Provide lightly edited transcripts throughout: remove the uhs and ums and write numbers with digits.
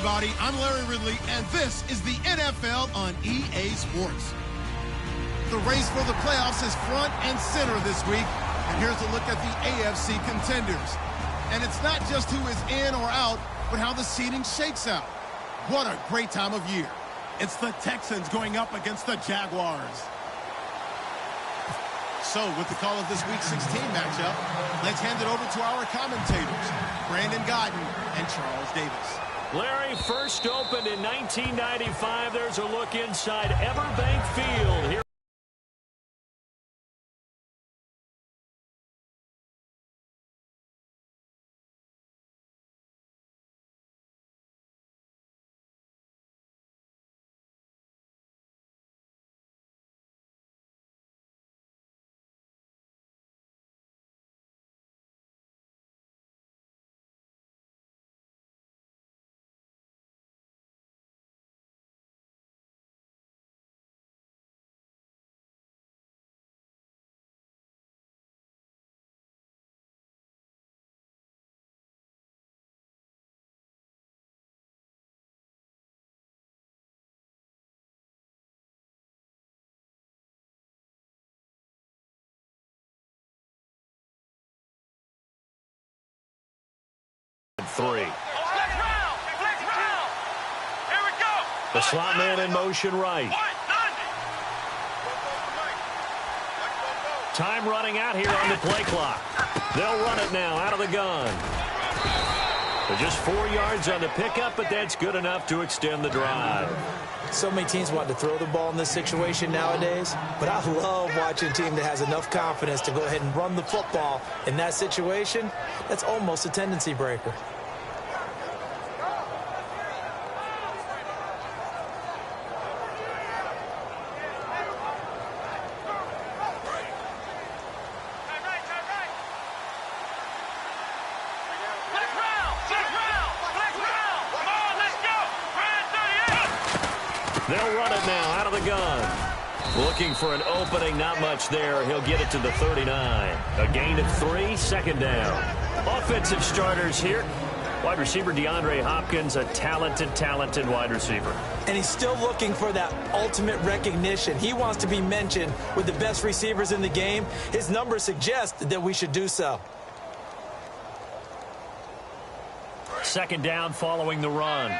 everybody. I'm Larry Ridley, and this is the NFL on EA Sports. The race for the playoffs is front and center this week, and here's a look at the AFC contenders. And it's not just who is in or out, but how the seeding shakes out. What a great time of year. It's the Texans going up against the Jaguars. So, with the call of this Week 16 matchup, let's hand it over to our commentators, Brandon Godden and Charles Davis. Larry, first opened in 1995. There's a look inside Everbank Field here. Three. The slot man in motion right. Time running out here on the play clock. They'll run it now out of the gun. They're just 4 yards on the pickup, but that's good enough to extend the drive. So many teams want to throw the ball in this situation nowadays, but I love watching a team that has enough confidence to go ahead and run the football in that situation. That's almost a tendency breaker. They'll run it now out of the gun. Looking for an opening, not much there. He'll get it to the 39. A gain of 3, second down. Offensive starters here. Wide receiver DeAndre Hopkins, a talented wide receiver. And he's still looking for that ultimate recognition. He wants to be mentioned with the best receivers in the game. His numbers suggest that we should do so. Second down following the run.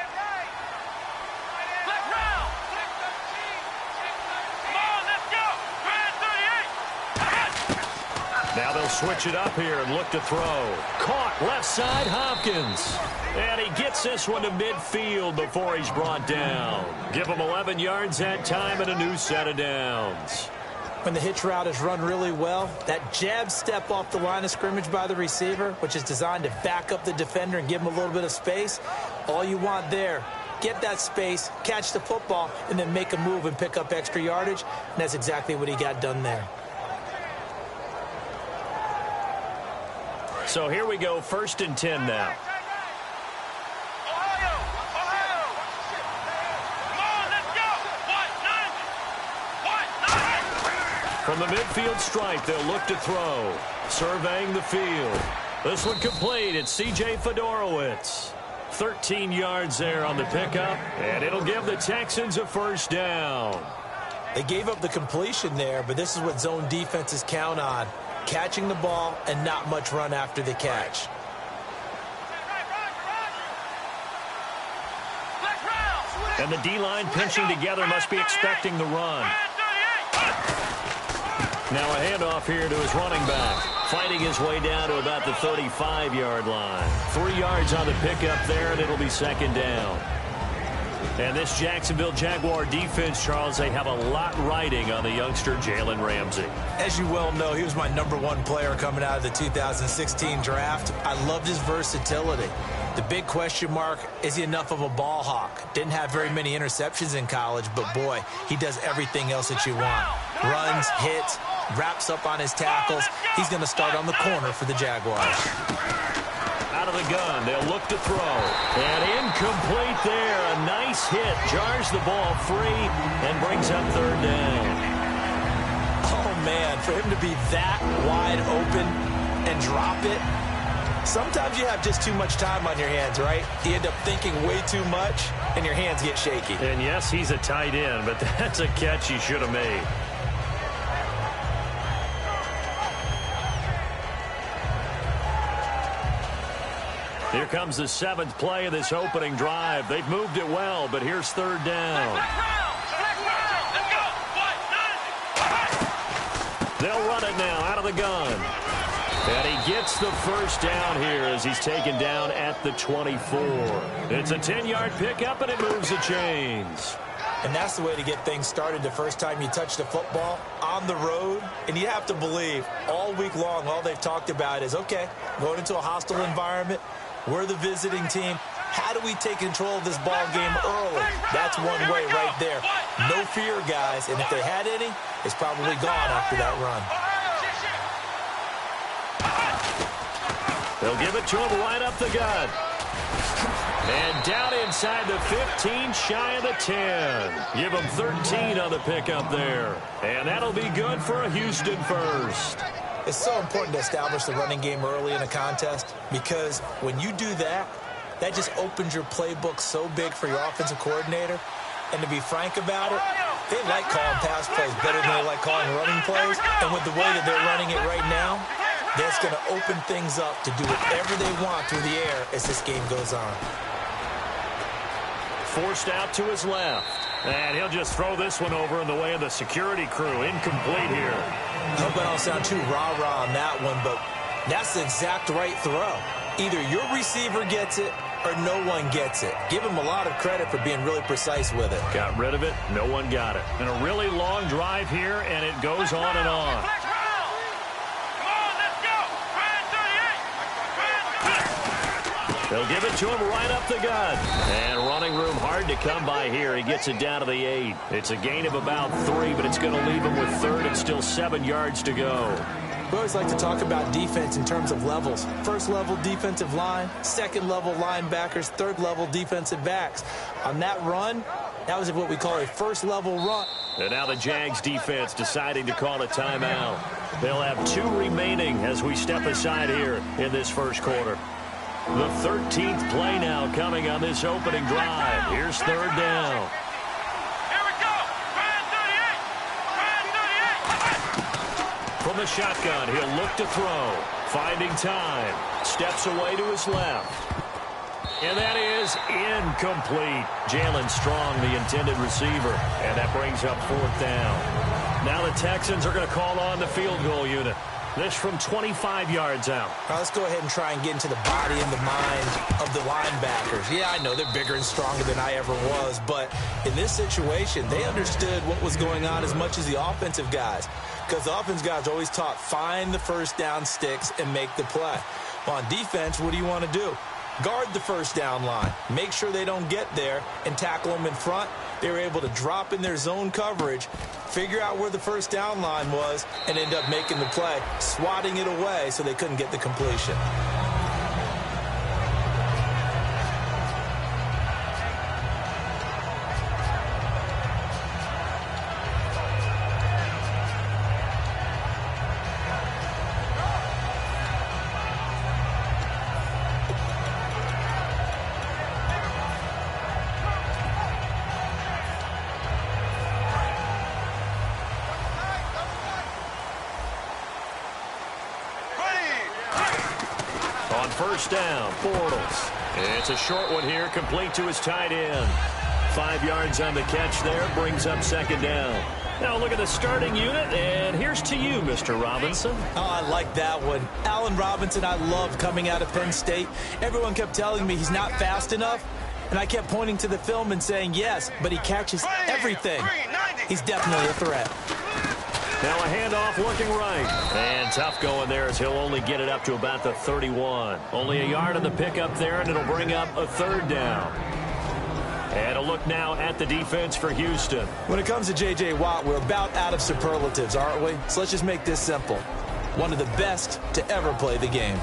Now they'll switch it up here and look to throw. Caught left side, Hopkins. And he gets this one to midfield before he's brought down. Give him 11 yards that time and a new set of downs. When the hitch route is run really well, that jab step off the line of scrimmage by the receiver, which is designed to back up the defender and give him a little bit of space, all you want there, get that space, catch the football, and then make a move and pick up extra yardage. And that's exactly what he got done there. So here we go, 1st and 10 now. From the midfield stripe, they'll look to throw. Surveying the field. This one complete. It's C.J. Fedorowicz. 13 yards there on the pickup, and it'll give the Texans a first down. They gave up the completion there, but this is what zone defenses count on. Catching the ball and not much run after the catch. And the D-line pinching together must be expecting the run. Now a handoff here to his running back. Fighting his way down to about the 35-yard line. 3 yards on the pickup there, and it'll be second down. And this Jacksonville Jaguar defense, Charles, they have a lot riding on the youngster Jalen Ramsey. As you well know, he was my #1 player coming out of the 2016 draft. I loved his versatility. The big question mark, is he enough of a ball hawk? Didn't have very many interceptions in college, but boy, he does everything else that you want. Runs, hits, wraps up on his tackles. He's going to start on the corner for the Jaguars. Out of the gun, they'll look to throw. And incomplete there. A nice hit. Jars the ball free and brings up third down. Oh, man, for him to be that wide open and drop it, Sometimes you have just too much time on your hands, right? You end up thinking way too much, and your hands get shaky. And yes, he's a tight end, but that's a catch he should have made. Here comes the 7th play of this opening drive. They've moved it well, but here's 3rd down. They'll run it now out of the gun. And he gets the first down here as he's taken down at the 24. It's a 10-yard pickup, and it moves the chains. And that's the way to get things started the first time you touch the football on the road. And you have to believe all week long, all they've talked about is, okay, going into a hostile environment, we're the visiting team. How do we take control of this ball game early? That's one way right there. No fear, guys. And if they had any, it's probably gone after that run. They'll give it to him right up the gut. And down inside the 15, shy of the 10. Give him 13 on the pickup there. And that'll be good for a Houston first. It's so important to establish the running game early in a contest because when you do that, that just opens your playbook so big for your offensive coordinator. And to be frank about it, they like calling pass plays better than they like calling running plays. And with the way that they're running it right now, that's going to open things up to do whatever they want through the air as this game goes on. Forced out to his left. And he'll just throw this one over in the way of the security crew. Incomplete here. I hope I don't sound too rah-rah on that one, but that's the exact right throw. Either your receiver gets it or no one gets it. Give him a lot of credit for being really precise with it. Got rid of it. No one got it. And a really long drive here, and it goes on and on. They'll give it to him right up the gut. And running room hard to come by here. He gets it down to the 8. It's a gain of about 3, but it's going to leave him with 3rd and still 7 yards to go. We always like to talk about defense in terms of levels. First level defensive line, second level linebackers, third level defensive backs. On that run, that was what we call a first level run. And now the Jags defense deciding to call a timeout. They'll have 2 remaining as we step aside here in this first quarter. The 13th play now coming on this opening drive. Here's 3rd down. Here we go. From the shotgun, he'll look to throw. Finding time. Steps away to his left. And that is incomplete. Jalen Strong, the intended receiver. And that brings up 4th down. Now the Texans are going to call on the field goal unit. This from 25 yards out. Now let's go ahead and try and get into the body and the mind of the linebackers. Yeah, I know they're bigger and stronger than I ever was, but in this situation, they understood what was going on as much as the offensive guys. Because the offensive guys are always taught, find the first down sticks and make the play. Well, on defense, what do you want to do? Guard the first down line. Make sure they don't get there and tackle them in front. They were able to drop in their zone coverage, figure out where the first down line was, and end up making the play, swatting it away so they couldn't get the completion. First down, Bortles. It's a short one here, complete to his tight end. 5 yards on the catch there, brings up 2nd down. Now look at the starting unit, and here's to you, Mr. Robinson. Oh, I like that one. Allen Robinson, I loved coming out of Penn State. Everyone kept telling me he's not fast enough, and I kept pointing to the film and saying yes, but he catches everything. He's definitely a threat. Now a handoff looking right. And tough going there as he'll only get it up to about the 31. Only a yard on the pickup there, and it'll bring up a 3rd down. And a look now at the defense for Houston. When it comes to J.J. Watt, we're about out of superlatives, aren't we? So let's just make this simple. One of the best to ever play the game.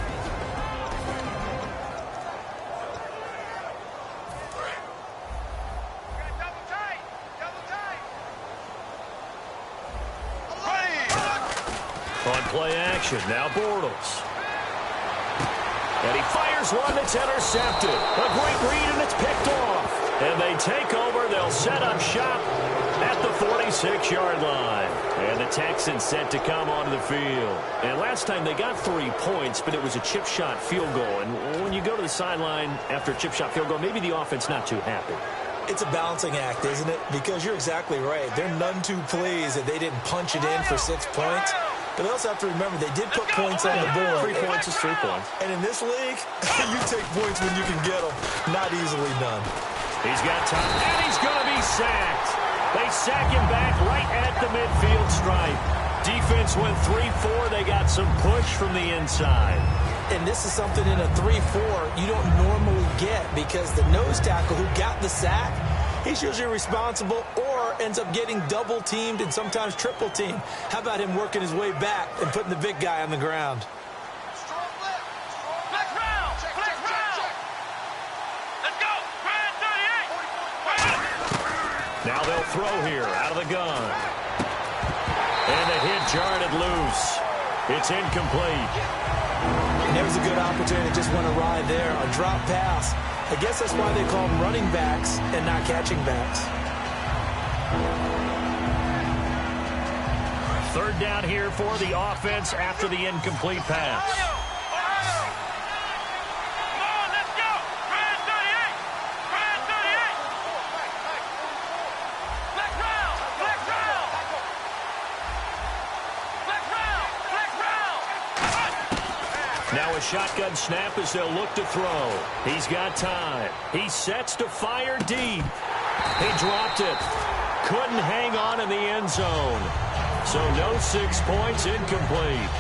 On play action, now Bortles. And he fires one that's intercepted. A great read, and it's picked off. And they take over. They'll set up shop at the 46-yard line. And the Texans set to come onto the field. And last time they got 3 points, but it was a chip shot field goal. And when you go to the sideline after a chip shot field goal, maybe the offense not too happy. It's a balancing act, isn't it? Because you're exactly right. They're none too pleased that they didn't punch it in for 6 points. But they also have to remember they did put points on the board. 3 points is 3 points. And in this league, you take points when you can get them. Not easily done. He's got time, and he's going to be sacked. They sack him back right at the midfield stripe. Defense went 3-4. They got some push from the inside. And this is something in a 3-4 you don't normally get because the nose tackle who got the sack, he's usually responsible or ends up getting double-teamed and sometimes triple-teamed. How about him working his way back and putting the big guy on the ground? Now they'll throw here out of the gun. And the hit jarred it loose. It's incomplete. And there was a good opportunity to just went awry there. A drop pass. I guess that's why they call them running backs and not catching backs. Third down here for the offense after the incomplete pass. Now a shotgun snap as they'll look to throw. He's got time. He sets to fire deep. He dropped it. Couldn't hang on in the end zone. So no 6 points, incomplete.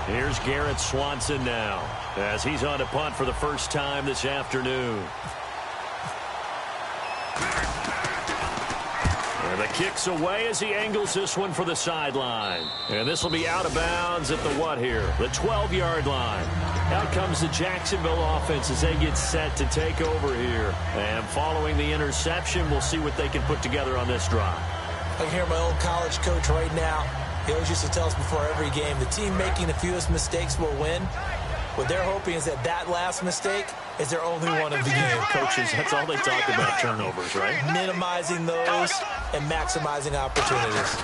Here's Garrett Swanson now as he's on a punt for the first time this afternoon. And the kick's away as he angles this one for the sideline. And this will be out of bounds at the what here? The 12-yard line. Out comes the Jacksonville offense as they get set to take over here. And following the interception, we'll see what they can put together on this drive. I can hear my old college coach right now. He always used to tell us before every game, the team making the fewest mistakes will win. What they're hoping is that last mistake is their only one of the game. Coaches, that's all they talk about, turnovers, right? Minimizing those and maximizing opportunities.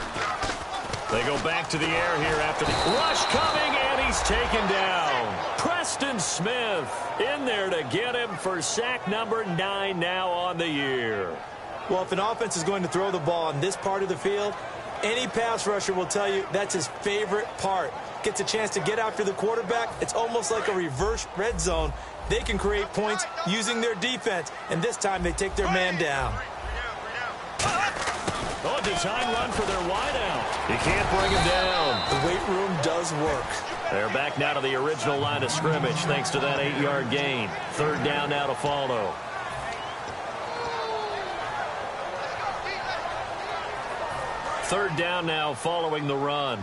They go back to the air here after the rush coming, and he's taken down. Preston Smith in there to get him for sack number 9 now on the year. Well, if an offense is going to throw the ball in this part of the field, any pass rusher will tell you that's his favorite part. Gets a chance to get after the quarterback. It's almost like a reverse red zone. They can create points using their defense, and this time they take their man down. Oh, design run for their wideout. You can't bring him down. The weight room does work. They're back now to the original line of scrimmage thanks to that 8-yard gain. Third down now to follow. Third down now following the run.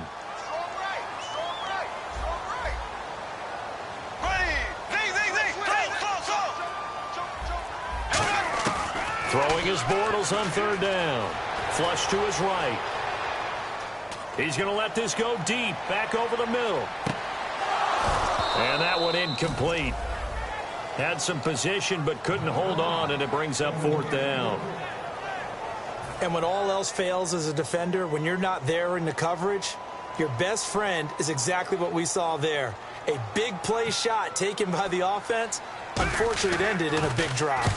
Throwing his Bortles on third down. Flush to his right. He's going to let this go deep. Back over the middle. And that one incomplete. Had some position but couldn't hold on, and it brings up fourth down. And when all else fails as a defender, when you're not there in the coverage, your best friend is exactly what we saw there. A big play shot taken by the offense. Unfortunately, it ended in a big drop.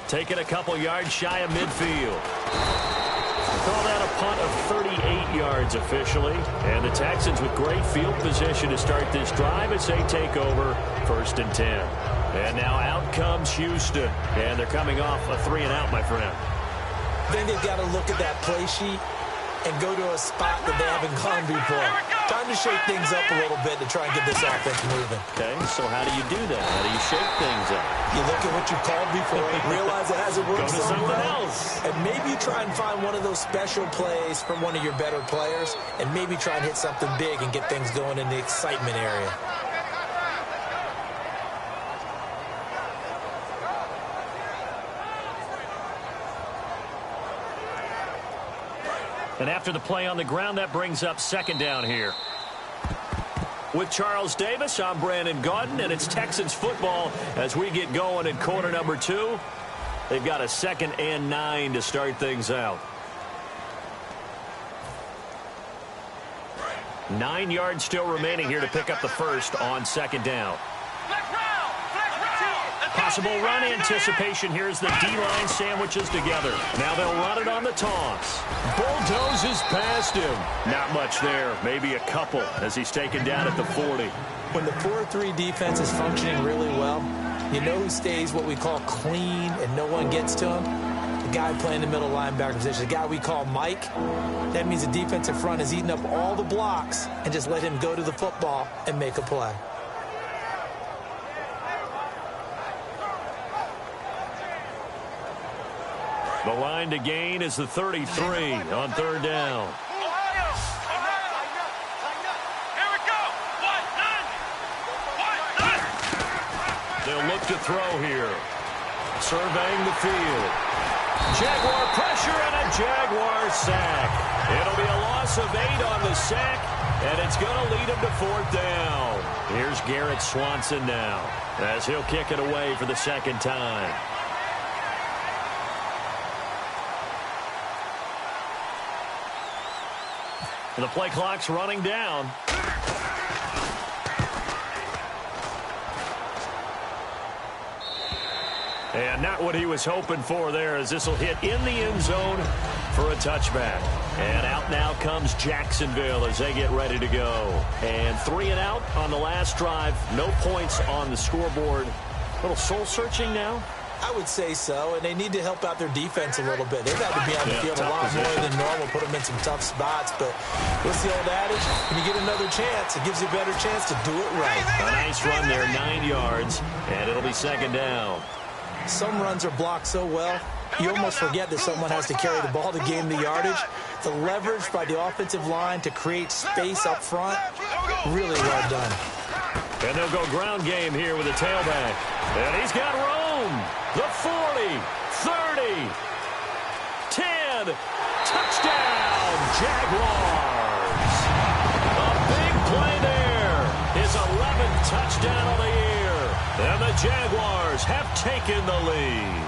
Taking a couple yards shy of midfield. Call that a punt of 38 yards officially. And the Texans with great field position to start this drive as they take over 1st and 10. And now out comes Houston. And they're coming off a 3-and-out, my friend. Then they've got to look at that play sheet and go to a spot that they haven't gone before. Time to shake things up a little bit to try and get this offense moving. Okay, so how do you do that? How do you shake things up? You look at what you called before, realize it hasn't worked Go to something else. And maybe you try and find one of those special plays from one of your better players, and maybe try and hit something big and get things going in the excitement area. And after the play on the ground, that brings up second down here. With Charles Davis, I'm Brandon Gaudin, and it's Texans football as we get going in quarter number 2. They've got a 2nd and 9 to start things out. 9 yards still remaining here to pick up the first on 2nd down. Possible run anticipation here as the D-line sandwiches together. Now they'll run it on the toss. Bulldozes past him. Not much there. Maybe a couple as he's taken down at the 40. When the 4-3 defense is functioning really well, you know who stays what we call clean and no one gets to him? The guy playing the middle linebacker position, the guy we call Mike. That means the defensive front has eaten up all the blocks and just let him go to the football and make a play. The line to gain is the 33 on 3rd down. Here we go. They'll look to throw here. Surveying the field. Jaguar pressure and a Jaguar sack. It'll be a loss of 8 on the sack, and it's going to lead him to 4th down. Here's Garrett Swanson now as he'll kick it away for the 2nd time. The play clock's running down. And not what he was hoping for there, as this will hit in the end zone for a touchback. And out now comes Jacksonville as they get ready to go. And 3 and out on the last drive. No points on the scoreboard. A little soul-searching now. I would say so, and they need to help out their defense a little bit. They've had to be on the field a lot more than normal, put them in some tough spots. But what's the old adage? When you get another chance, it gives you a better chance to do it right. A nice run there, 9 yards, and it'll be 2nd down. Some runs are blocked so well, you almost forget that someone has to carry the ball to gain the yardage. The leverage by the offensive line to create space up front, really well done. And they'll go ground game here with a tailback. And he's got room. The 40, 30, 10, touchdown, Jaguars. A big play there. His 11th touchdown of the year. And the Jaguars have taken the lead.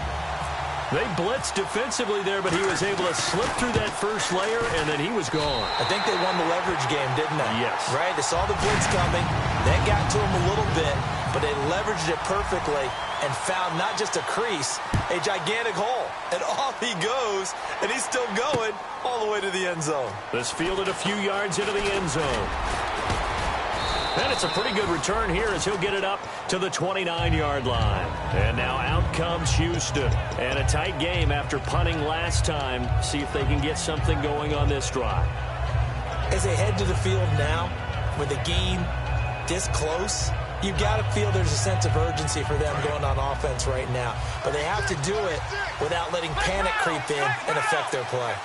They blitzed defensively there, but he was able to slip through that first layer, and then he was gone. I think they won the leverage game, didn't they? Yes. Right? They saw the blitz coming. That got to him a little bit, but they leveraged it perfectly and found not just a crease, a gigantic hole. And off he goes, and he's still going all the way to the end zone. This fielded a few yards into the end zone. And it's a pretty good return here as he'll get it up to the 29-yard line. And now out comes Houston. And a tight game after punting last time. See if they can get something going on this drive. As they head to the field now, with the game this close, you've got to feel there's a sense of urgency for them going on offense right now. But they have to do it without letting panic creep in and affect their play.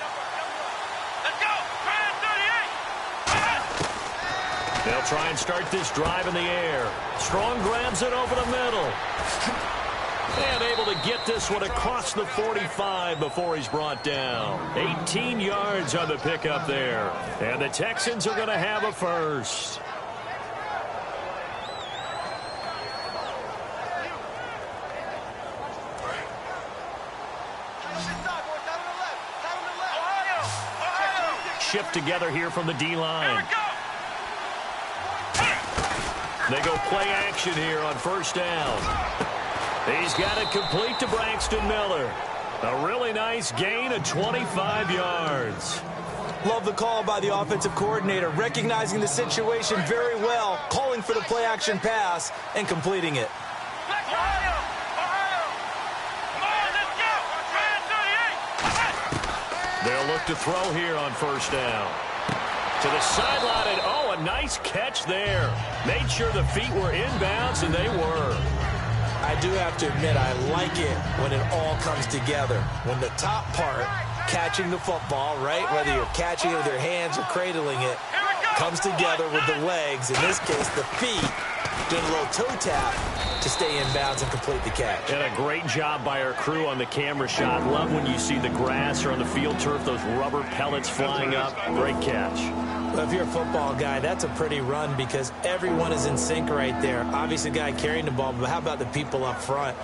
They'll try and start this drive in the air. Strong grabs it over the middle. And able to get this one across the 45 before he's brought down. 18 yards on the pickup there. And the Texans are going to have a first. Shift together here from the D-line. They go play action here on 1st down. He's got it complete to Braxton Miller. A really nice gain of 25 yards. Love the call by the offensive coordinator, recognizing the situation very well, calling for the play action pass and completing it. They'll look to throw here on 1st down. To the sideline, and oh, a nice catch there. Made sure the feet were inbounds, and they were. I do have to admit, I like it when it all comes together. When the top part, catching the football, right? Whether you're catching it with your hands or cradling it, Comes together with the legs, in this case the feet, doing a little toe tap to stay in bounds and complete the catch. And a great job by our crew on the camera shot. Love when you see the grass or on the field turf, those rubber pellets flying up. Great catch. Well, if you're a football guy, that's a pretty run because everyone is in sync right there. Obviously, the guy carrying the ball, but how about the people up front?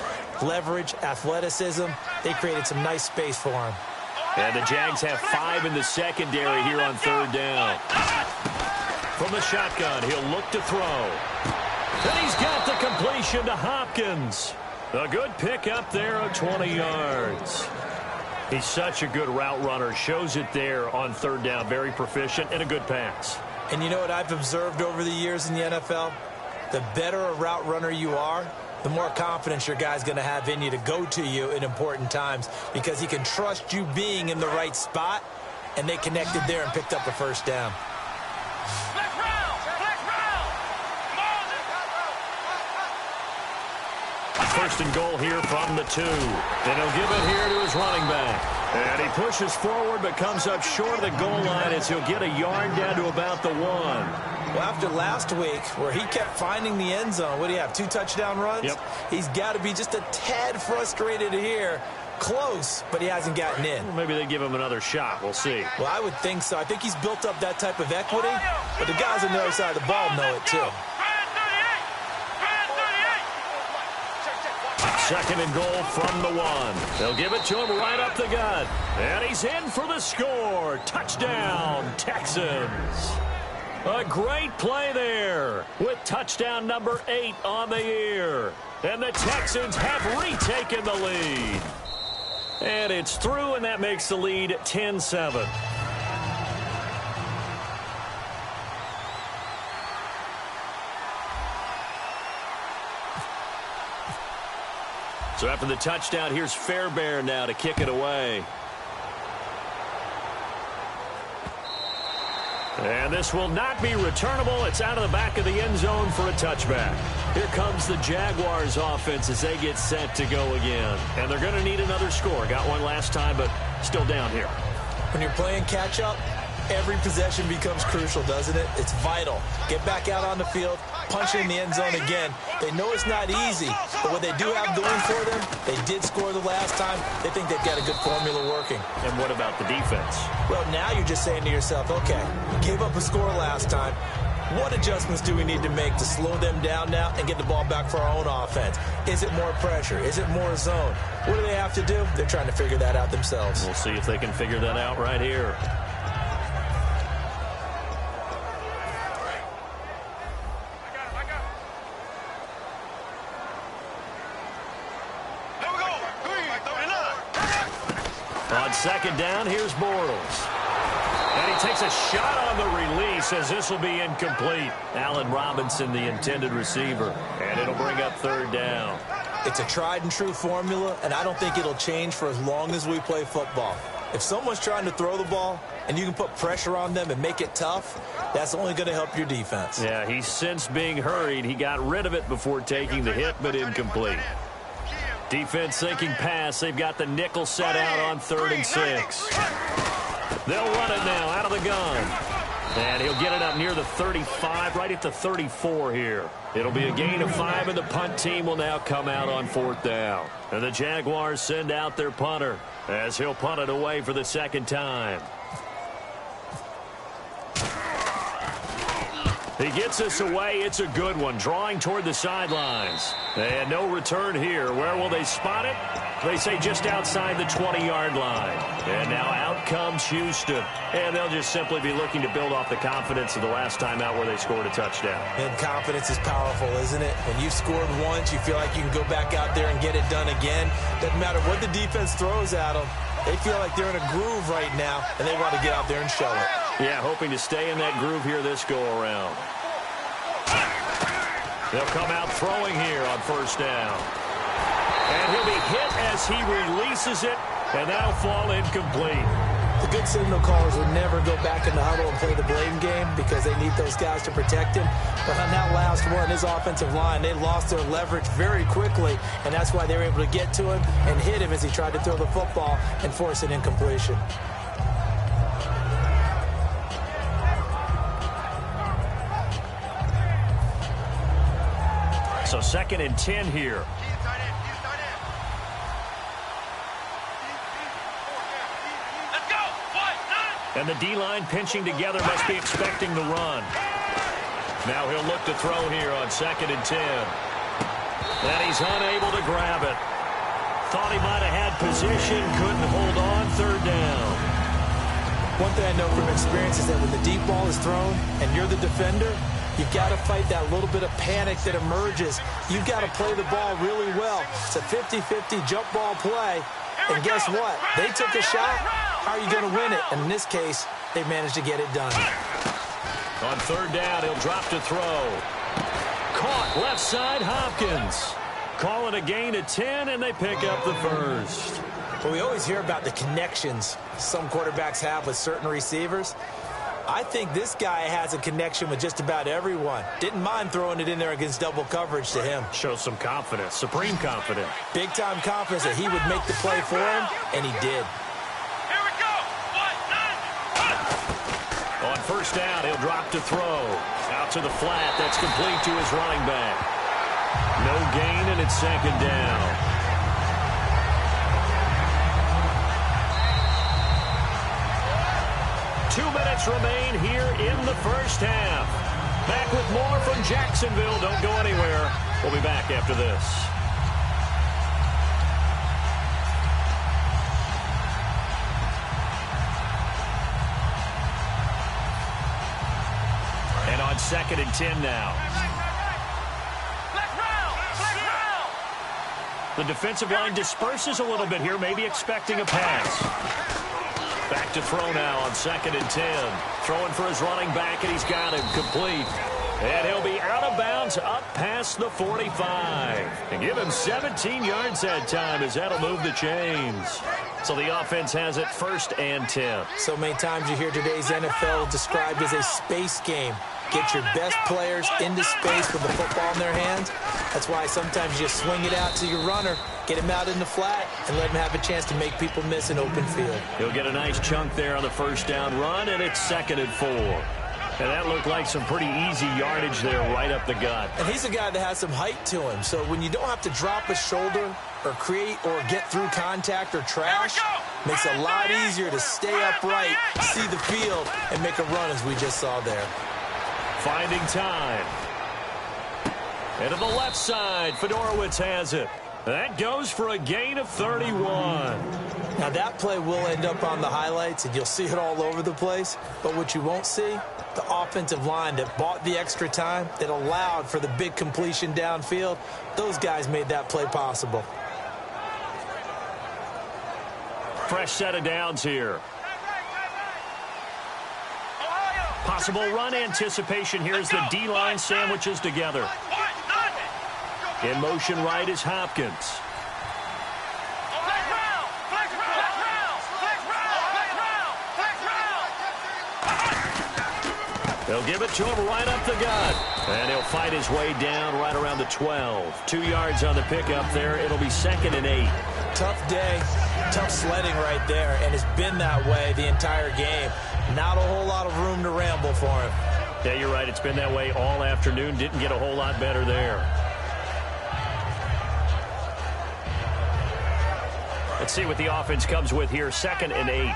Leverage, athleticism, they created some nice space for him. And the Jags have 5 in the secondary here on 3rd down. From the shotgun, he'll look to throw. And he's got the completion to Hopkins. A good pick up there of 20 yards. He's such a good route runner. Shows it there on 3rd down. Very proficient and a good pass. And you know what I've observed over the years in the NFL? The better a route runner you are, the more confidence your guy's going to have in you to go to you in important times because he can trust you being in the right spot, and they connected there and picked up the 1st down. First and goal here from the 2. And he'll give it here to his running back. And he pushes forward but comes up short of the goal line as he'll get a yard down to about the 1. Well, after last week where he kept finding the end zone, what do you have, 2 touchdown runs? Yep. He's got to be just a tad frustrated here. Close, but he hasn't gotten in. Well, maybe they give him another shot. We'll see. Well, I would think so. I think he's built up that type of equity, but the guys on the other side of the ball know it too. 2nd and goal from the 1. They'll give it to him right up the gut. And he's in for the score. Touchdown, Texans. A great play there with touchdown number 8 on the year. And the Texans have retaken the lead. And it's through, and that makes the lead 10-7. So after the touchdown, here's Fairbairn now to kick it away. And this will not be returnable. It's out of the back of the end zone for a touchback. Here comes the Jaguars offense as they get set to go again. And they're going to need another score. Got one last time, but still down here. When you're playing catch-up, every possession becomes crucial, doesn't it? It's vital. Get back out on the field, punch in the end zone again. They know it's not easy, but what they do have going for them, they did score the last time. They think they've got a good formula working. And what about the defense? Well, now you're just saying to yourself, okay, we gave up a score last time. What adjustments do we need to make to slow them down now and get the ball back for our own offense? Is it more pressure? Is it more zone? What do they have to do? They're trying to figure that out themselves. We'll see if they can figure that out right here. On 2nd down, here's Bortles. And he takes a shot on the release as this will be incomplete. Allen Robinson, the intended receiver. And it'll bring up 3rd down. It's a tried-and-true formula, and I don't think it'll change for as long as we play football. If someone's trying to throw the ball and you can put pressure on them and make it tough, that's only going to help your defense. Yeah, he's since being hurried. He got rid of it before taking the hit, but incomplete. Defense thinking pass. They've got the nickel set out on 3rd and 6. They'll run it now out of the gun. And he'll get it up near the 35, right at the 34 here. It'll be a gain of 5, and the punt team will now come out on 4th down. And the Jaguars send out their punter as he'll punt it away for the 2nd time. He gets us away. It's a good one. Drawing toward the sidelines. And no return here. Where will they spot it? They say just outside the 20-yard line. And now out comes Houston. And they'll just simply be looking to build off the confidence of the last time out where they scored a touchdown. And confidence is powerful, isn't it? When you've scored once, you feel like you can go back out there and get it done again. Doesn't matter what the defense throws at them. They feel like they're in a groove right now, and they want to get out there and show it. Yeah, hoping to stay in that groove here this go-around. They'll come out throwing here on 1st down. And he'll be hit as he releases it, and that'll fall incomplete. The good signal callers would never go back in the huddle and play the blame game because they need those guys to protect him. But on that last one, his offensive line, they lost their leverage very quickly, and that's why they were able to get to him and hit him as he tried to throw the football and force an incompletion. So 2nd and 10 here. Let's go. 1, 9. And the D-line pinching together must be expecting the run. Now he'll look to throw here on 2nd and 10. And he's unable to grab it. Thought he might have had position, couldn't hold on, 3rd down. One thing I know from experience is that when the deep ball is thrown and you're the defender, you've got to fight that little bit of panic that emerges. You've got to play the ball really well. It's a 50-50 jump ball play. And guess what? They took a shot. How are you going to win it? And in this case, they managed to get it done. On 3rd down, he'll drop to throw. Caught left side, Hopkins. Calling a gain of 10, and they pick up the 1st. Well, we always hear about the connections some quarterbacks have with certain receivers. I think this guy has a connection with just about everyone. Didn't mind throwing it in there against double coverage to him. Shows some confidence, supreme confidence. Big-time confidence that he would make the play for him, and he did. Here we go. 1, 9. On 1st down, he'll drop to throw. Out to the flat. That's complete to his running back. No gain, and it's 2nd down. Two minutes remain here in the 1st half. Back with more from Jacksonville. Don't go anywhere. We'll be back after this. And on 2nd and 10 now. The defensive line disperses a little bit here, maybe expecting a pass. Back to throw now on 2nd and 10. Throwing for his running back, and he's got him complete. And he'll be out of bounds up past the 45. And give him 17 yards that time, as that'll move the chains. So the offense has it 1st and 10. So many times you hear today's NFL described as a space game. Get your best players into space with the football in their hands. That's why sometimes you just swing it out to your runner, get him out in the flat, and let him have a chance to make people miss an open field. He'll get a nice chunk there on the 1st down run, and it's 2nd and 4. And that looked like some pretty easy yardage there right up the gut. And he's a guy that has some height to him. So when you don't have to drop a shoulder or create or get through contact or trash, makes it a lot easier to stay upright, see the field, and make a run as we just saw there. Finding time. And to the left side, Fedorowicz has it. That goes for a gain of 31. Now that play will end up on the highlights, and you'll see it all over the place. But what you won't see, the offensive line that bought the extra time, that allowed for the big completion downfield, those guys made that play possible. Fresh set of downs here. Possible run anticipation here as the D-line sandwiches together. In motion right is Hopkins. They'll give it to him right up the gut. And he'll fight his way down right around the 12. 2 yards on the pickup there. It'll be 2nd and 8. Tough day, tough sledding right there, and it's been that way the entire game. Not a whole lot of room to ramble for him. Yeah, you're right. It's been that way all afternoon. Didn't get a whole lot better there. Let's see what the offense comes with here. 2nd and 8.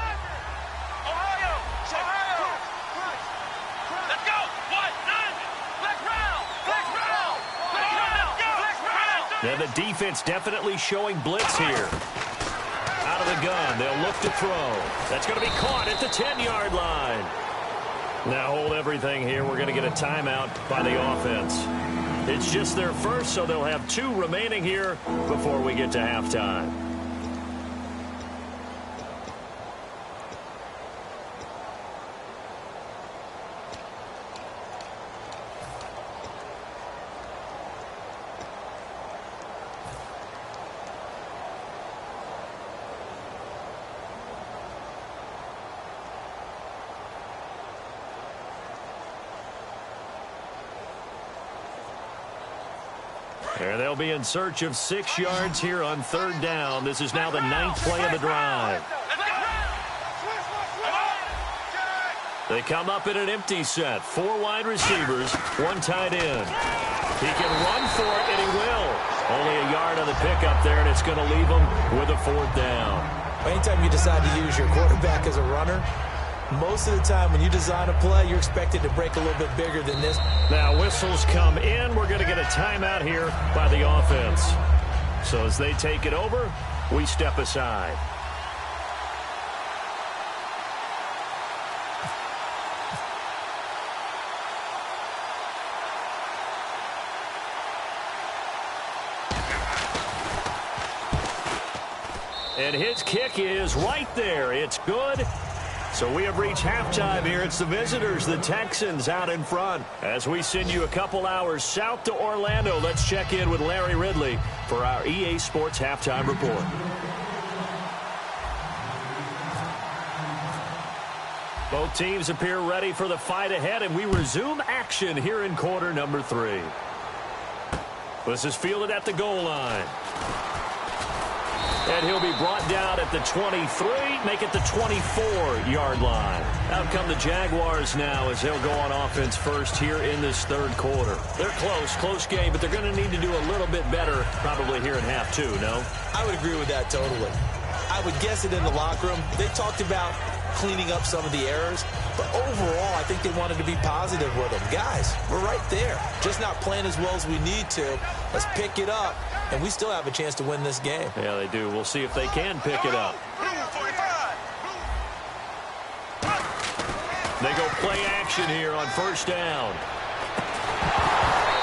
And the defense definitely showing blitz here. Out of the gun, they'll look to throw. That's going to be caught at the 10-yard line. Now hold everything here. We're going to get a timeout by the offense. It's just their first, so they'll have 2 remaining here before we get to halftime. And they'll be in search of 6 yards here on 3rd down. This is now the 9th play of the drive. They come up in an empty set. 4 wide receivers, 1 tight end. He can run for it, and he will. Only a yard on the pickup there, and it's going to leave him with a 4th down. Anytime you decide to use your quarterback as a runner, most of the time when you design a play, you're expected to break a little bit bigger than this. Now whistles come in. We're going to get a timeout here by the offense. So as they take it over, we step aside. And his kick is right there. It's good. So we have reached halftime here. It's the visitors, the Texans, out in front. As we send you a couple hours south to Orlando, let's check in with Larry Ridley for our EA Sports Halftime Report. Both teams appear ready for the fight ahead, and we resume action here in quarter number 3. This is fielded at the goal line. And he'll be brought down at the 23, make it the 24-yard line. Out come the Jaguars now as they'll go on offense first here in this 3rd quarter. They're close game, but they're going to need to do a little bit better probably here in half 2, no? I would agree with that totally. I would guess it in the locker room. They talked about cleaning up some of the errors, but overall, I think they wanted to be positive with them. Guys, we're right there. Just not playing as well as we need to. Let's pick it up, and we still have a chance to win this game. Yeah, they do. We'll see if they can pick it up. They go play action here on 1st down.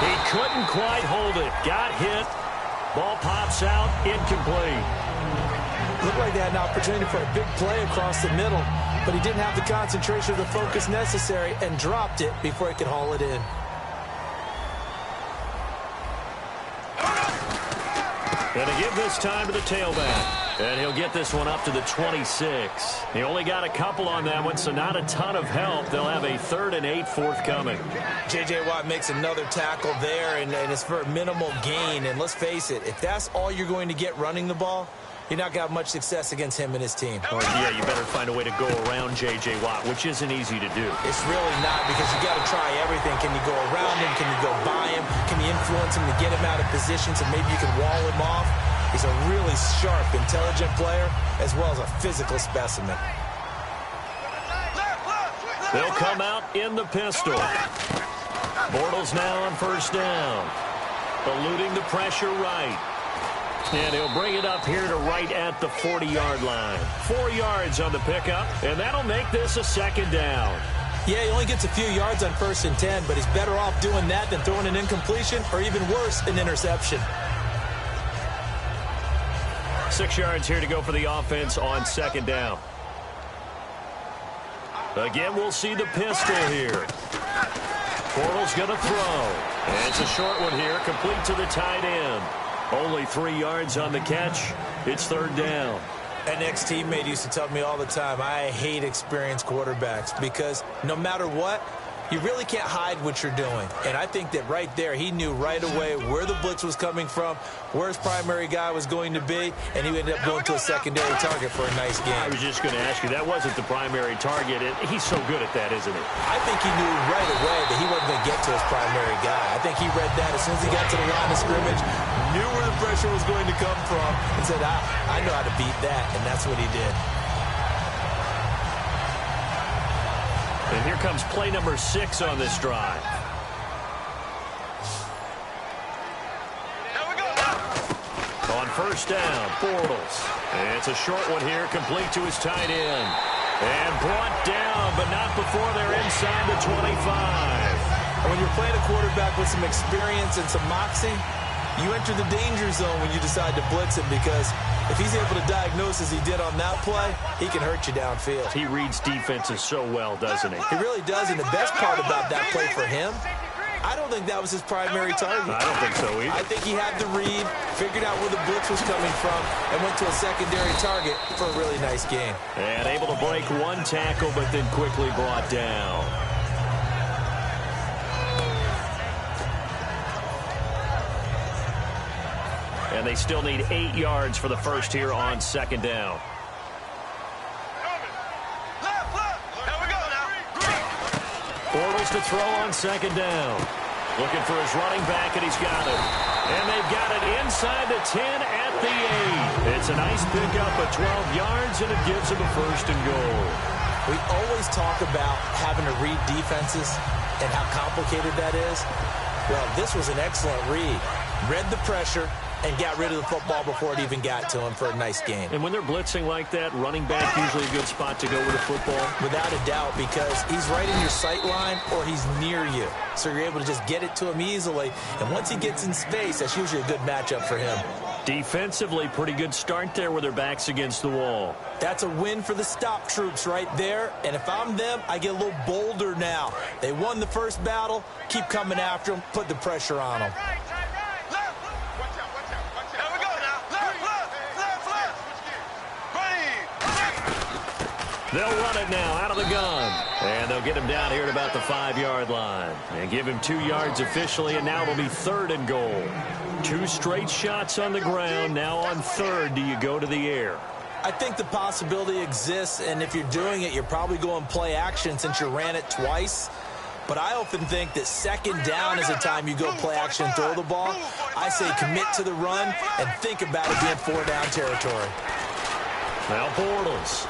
He couldn't quite hold it. Got hit. Ball pops out. Incomplete. Looked like they had an opportunity for a big play across the middle, but he didn't have the concentration or the focus necessary and dropped it before he could haul it in. Going to give this time to the tailback. And he'll get this one up to the 26. He only got a couple on that one, so not a ton of help. They'll have a 3rd and 8 forthcoming. J.J. Watt makes another tackle there, and it's for a minimal gain. And let's face it, if that's all you're going to get running the ball, you're not got much success against him and his team. Or, yeah, you better find a way to go around J.J. Watt, which isn't easy to do. It's really not, because you got to try everything. Can you go around him? Can you go by him? Can you influence him to get him out of position so maybe you can wall him off? He's a really sharp, intelligent player, as well as a physical specimen. They'll come out in the pistol. Bortles now on 1st down. Eluding the pressure right. And he'll bring it up here to right at the 40-yard line. 4 yards on the pickup, and that'll make this a 2nd down. Yeah, he only gets a few yards on 1st and 10, but he's better off doing that than throwing an incompletion, or even worse, an interception. 6 yards here to go for the offense on 2nd down. Again, we'll see the pistol here. Bortles going to throw. And it's a short one here, complete to the tight end. Only 3 yards on the catch. It's 3rd down. An ex-teammate used to tell me all the time, I hate experienced quarterbacks because no matter what, you really can't hide what you're doing. And I think that right there, he knew right away where the blitz was coming from, where his primary guy was going to be, and he ended up going to a secondary target for a nice game. I was just going to ask you, that wasn't the primary target. He's so good at that, isn't he? I think he knew right away that he wasn't going to get to his primary guy. I think he read that as soon as he got to the line of scrimmage, knew where the pressure was going to come from, and said, I know how to beat that, and that's what he did. And here comes play number 6 on this drive. On 1st down, Bortles. And it's a short one here, complete to his tight end. And brought down, but not before they're inside the 25. And when you're playing a quarterback with some experience and some moxie, you enter the danger zone when you decide to blitz him, because if he's able to diagnose as he did on that play, he can hurt you downfield. He reads defenses so well, doesn't he? He really does, and the best part about that play for him, I don't think that was his primary target. I don't think so either. I think he had the read, figured out where the blitz was coming from, and went to a secondary target for a really nice game. And able to break one tackle, but then quickly brought down. And they still need 8 yards for the first here on 2nd down. Here we go now. Bortles to throw on 2nd down. Looking for his running back, and he's got it. And they've got it inside the 10 at the 8. It's a nice pickup of 12 yards, and it gives him a 1st and goal. We always talk about having to read defenses and how complicated that is. Well, this was an excellent read. Read the pressure and got rid of the football before it even got to him for a nice gain. And when they're blitzing like that, running back usually a good spot to go with the football? Without a doubt, because he's right in your sight line or he's near you. So you're able to just get it to him easily. And once he gets in space, that's usually a good matchup for him. Defensively, pretty good start there with their backs against the wall. That's a win for the stop troops right there. And if I'm them, I get a little bolder now. They won the first battle. Keep coming after them. Put the pressure on them. They'll run it now out of the gun. And they'll get him down here at about the 5-yard line. And give him 2 yards officially, and now it'll be 3rd and goal. 2 straight shots on the ground. Now on 3rd, do you go to the air? I think the possibility exists, and if you're doing it, you're probably going play action since you ran it twice. But I often think that 2nd down is the time you go play action and throw the ball. I say commit to the run and think about it being 4-down territory. Now Bortles.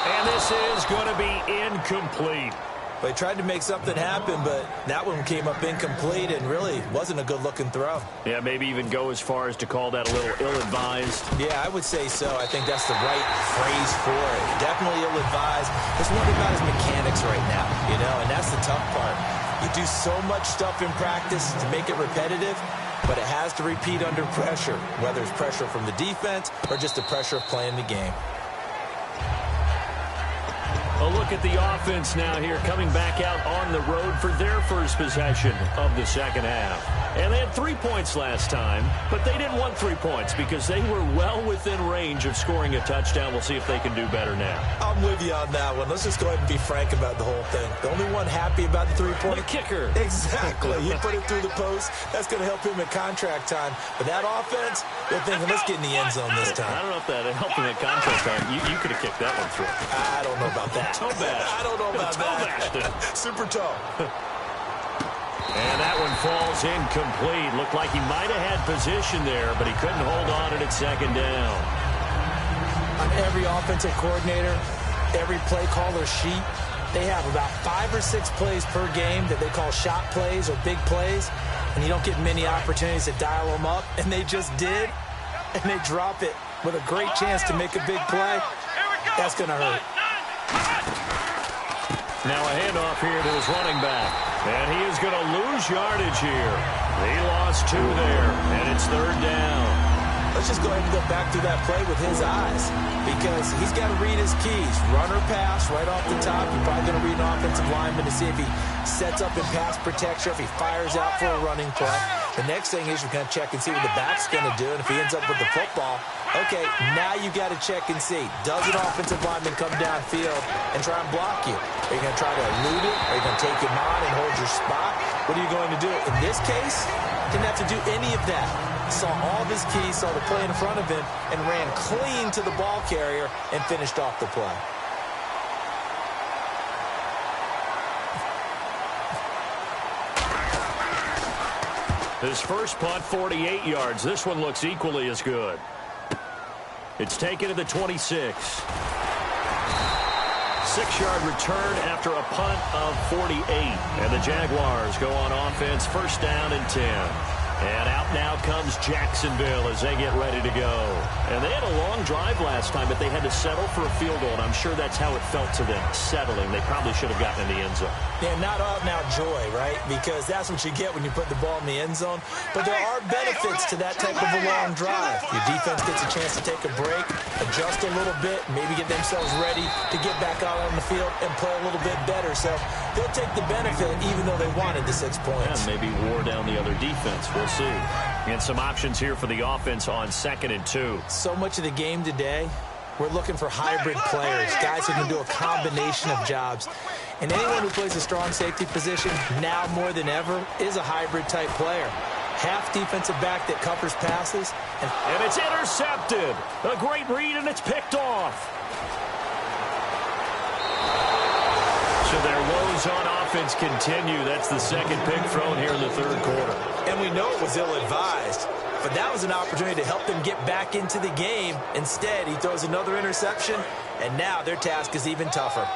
And this is going to be incomplete. They tried to make something happen, but that one came up incomplete and really wasn't a good-looking throw. Yeah, maybe even go as far as to call that a little ill-advised. Yeah, I would say so. I think that's the right phrase for it. Definitely ill-advised. Just wondering about his mechanics right now, you know, and that's the tough part. You do so much stuff in practice to make it repetitive, but it has to repeat under pressure, whether it's pressure from the defense or just the pressure of playing the game. A look at the offense now here, coming back out on the road for their first possession of the second half. And they had 3 points last time, but they didn't want 3 points because they were well within range of scoring a touchdown. We'll see if they can do better now. I'm with you on that one. Let's just go ahead and be frank about the whole thing. The only one happy about the 3-point. The kicker. Exactly. You put it through the post. That's going to help him at contract time. But that offense, they're thinking, let's get in the end zone this time. I don't know if that helped him at contract time. You could have kicked that one through. I don't know about that. Toe bash. I don't know about that. Super toe. And that one falls incomplete. Looked like he might have had position there, but he couldn't hold on it at 2nd down. On every offensive coordinator, every play caller sheet, they have about 5 or 6 plays per game that they call shot plays or big plays, and you don't get many opportunities to dial them up, and they just did, and they drop it with a great chance to make a big play. That's going to hurt. Now a handoff here to his running back. And he is going to lose yardage here. He lost 2 there, and it's 3rd down. Let's just go ahead and go back through that play with his eyes because he's got to read his keys. Run or pass right off the top. You're probably going to read an offensive lineman to see if he sets up in pass protection, if he fires out for a running play. The next thing is you're going to check and see what the back's going to do, and if he ends up with the football, okay, now you got to check and see. Does an offensive lineman come downfield and try and block you? Are you going to try to elude it? Are you going to take him on and hold your spot? What are you going to do? In this case, didn't have to do any of that. Saw all of his keys, saw the play in front of him, and ran clean to the ball carrier and finished off the play. His first punt, 48 yards. This one looks equally as good. It's taken to the 26. 6-yard return after a punt of 48. And the Jaguars go on offense, 1st down and 10. And out now comes Jacksonville as they get ready to go. And they had a long drive last time, but they had to settle for a field goal. And I'm sure that's how it felt to them, settling. They probably should have gotten in the end zone. Yeah, not out and out joy, right? Because that's what you get when you put the ball in the end zone. But there are benefits to that type of a long drive. Your defense gets a chance to take a break, adjust a little bit, maybe get themselves ready to get back out on the field and play a little bit better. So they'll take the benefit even though they wanted the 6 points. And maybe wore down the other defense. We'll see. And some options here for the offense on 2nd and 2. So much of the game today, we're looking for hybrid players, guys who can do a combination of jobs. And anyone who plays a strong safety position, now more than ever, is a hybrid-type player. Half defensive back that covers passes. And it's intercepted. A great read, and it's picked off. So their woes on offense offense continue. That's the second pick thrown here in the third quarter. And we know it was ill-advised, but that was an opportunity to help them get back into the game. Instead, he throws another interception, and now their task is even tougher.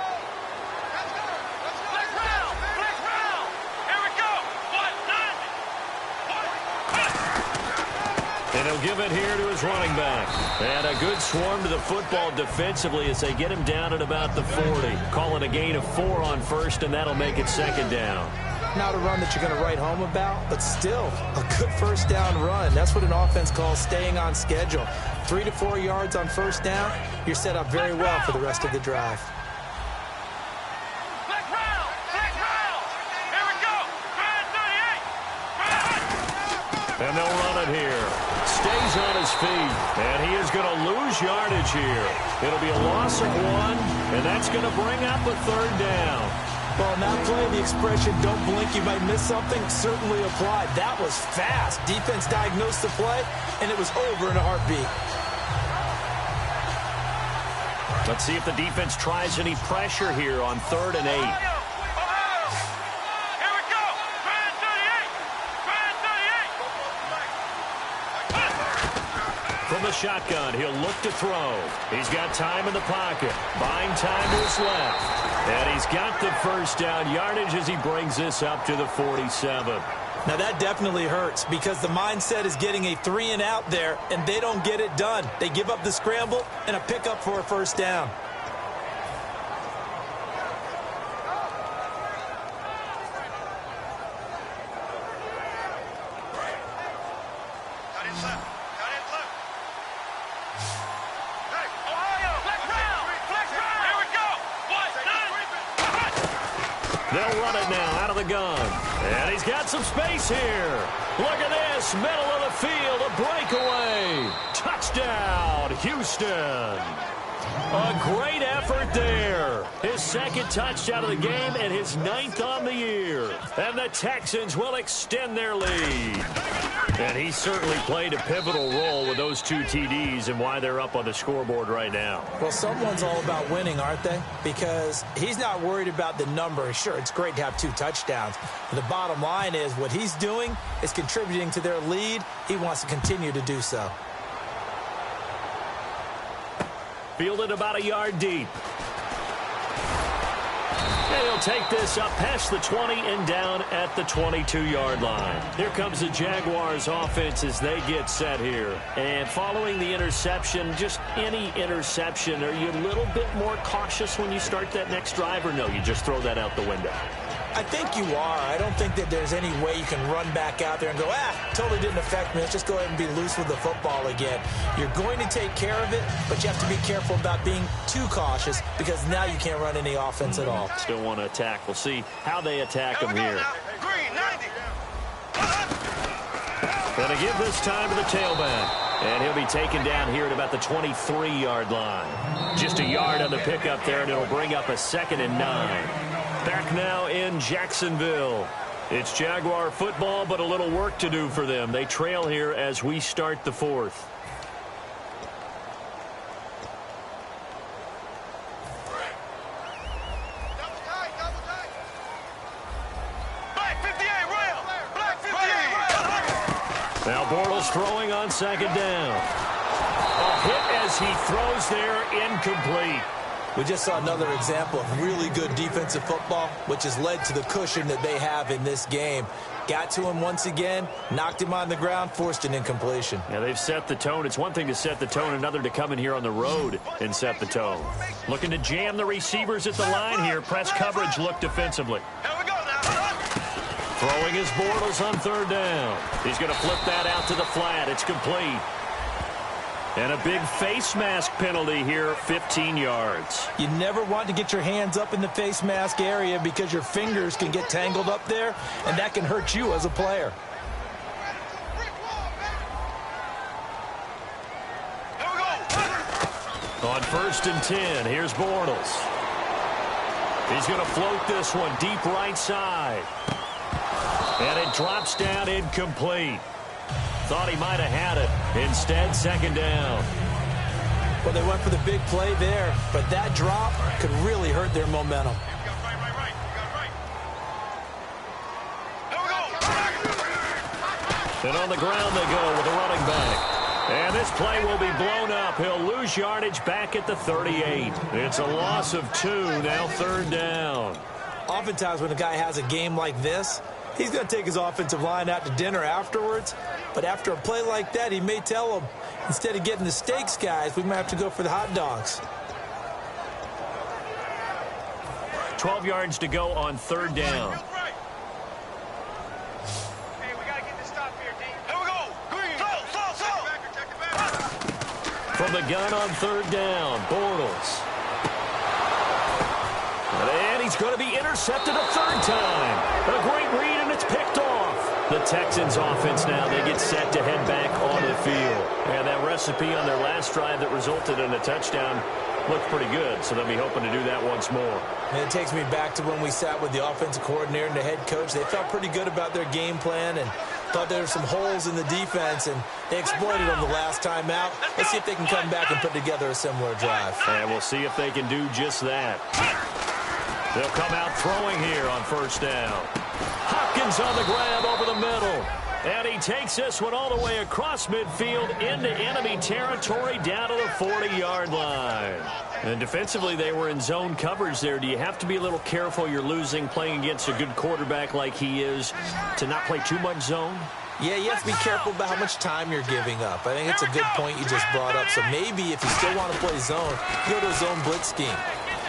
And he'll give it here to his running back. And a good swarm to the football defensively as they get him down at about the 40. Calling a gain of 4 on first, and that'll make it second down. Not a run that you're going to write home about, but still a good first down run. That's what an offense calls staying on schedule. 3 to 4 yards on first down, you're set up very well for the rest of the drive. And they'll run it here. Stays on his feet, and he is going to lose yardage here. It'll be a loss of 1, and that's going to bring up a third down. Well, in that play, the expression, don't blink, you might miss something, certainly applied. That was fast. Defense diagnosed the play, and it was over in a heartbeat. Let's see if the defense tries any pressure here on 3rd and 8. From the shotgun, he'll look to throw. He's got time in the pocket. Buying time to his left. And he's got the first down yardage as he brings this up to the 47. Now that definitely hurts because the mindset is getting a 3 and out there, and they don't get it done. They give up the scramble and a pickup for a first down. They'll run it now out of the gun. And he's got some space here. Look at this. Middle of the field. A breakaway. Touchdown, Houston. A great effort there. His second touchdown of the game and his 9th on the year. And the Texans will extend their lead. And he certainly played a pivotal role with those 2 TDs and why they're up on the scoreboard right now. Well, someone's all about winning, aren't they? Because he's not worried about the number. Sure, it's great to have 2 touchdowns. But the bottom line is what he's doing is contributing to their lead. He wants to continue to do so. Fielded about a yard deep. And he'll take this up past the 20 and down at the 22-yard line. Here comes the Jaguars offense as they get set here. And following the interception, just any interception, are you a little bit more cautious when you start that next drive, or no, you just throw that out the window? I think you are. I don't think that there's any way you can run back out there and go, totally didn't affect me. Let's just go ahead and be loose with the football again. You're going to take care of it, but you have to be careful about being too cautious because now you can't run any offense at all. Still want to attack. We'll see how they attack him here. Green, 90. Going to give this time to the tailback. And he'll be taken down here at about the 23-yard line. Just a yard on the pickup there, and it'll bring up a 2nd and 9. Back now in Jacksonville. It's Jaguar football, but a little work to do for them. They trail here as we start the 4th. Black 58, rail. Black 58, Now Bortles throwing on 2nd down. A hit as he throws there, incomplete. We just saw another example of really good defensive football, which has led to the cushion that they have in this game. Got to him once again, knocked him on the ground, forced an incompletion. Yeah, they've set the tone. It's one thing to set the tone, another to come in here on the road and set the tone. Looking to jam the receivers at the line here. Press coverage look defensively. Here we go now. Throwing his Bortles on 3rd down. He's going to flip that out to the flat. It's complete. And a big face mask penalty here, 15 yards. You never want to get your hands up in the face mask area because your fingers can get tangled up there, and that can hurt you as a player. Here we go. On 1st and 10, here's Bortles. He's going to float this one deep right side. And it drops down incomplete. Thought he might have had it. Instead, 2nd down. Well, they went for the big play there, but that drop could really hurt their momentum. And on the ground they go with the running back. And this play will be blown up. He'll lose yardage back at the 38. It's a loss of 2, now 3rd down. Oftentimes when a guy has a game like this, he's going to take his offensive line out to dinner afterwards. But after a play like that, he may tell them, instead of getting the steaks, guys, we might have to go for the hot dogs. 12 yards to go on 3rd down. Hey, we got to get this stop here, D. Here we go. Green. Slow. From the gun on 3rd down, Bortles. And he's going to be intercepted a 3rd time. A great read, and it's picked off. The Texans offense now, they get set to head back onto the field. And that recipe on their last drive that resulted in a touchdown looked pretty good, so they'll be hoping to do that once more. And it takes me back to when we sat with the offensive coordinator and the head coach. They felt pretty good about their game plan and thought there were some holes in the defense, and they exploited them the last time out. Let's see if they can come back and put together a similar drive. And we'll see if they can do just that. They'll come out throwing here on 1st down. Hopkins on the grab over the middle. And he takes this one all the way across midfield into enemy territory down to the 40-yard line. And defensively, they were in zone coverage there. Do you have to be a little careful you're losing playing against a good quarterback like he is to not play too much zone? Yeah, you have to be careful about how much time you're giving up. I think it's a good point you just brought up. So maybe if you still want to play zone, you go to a zone blitz scheme.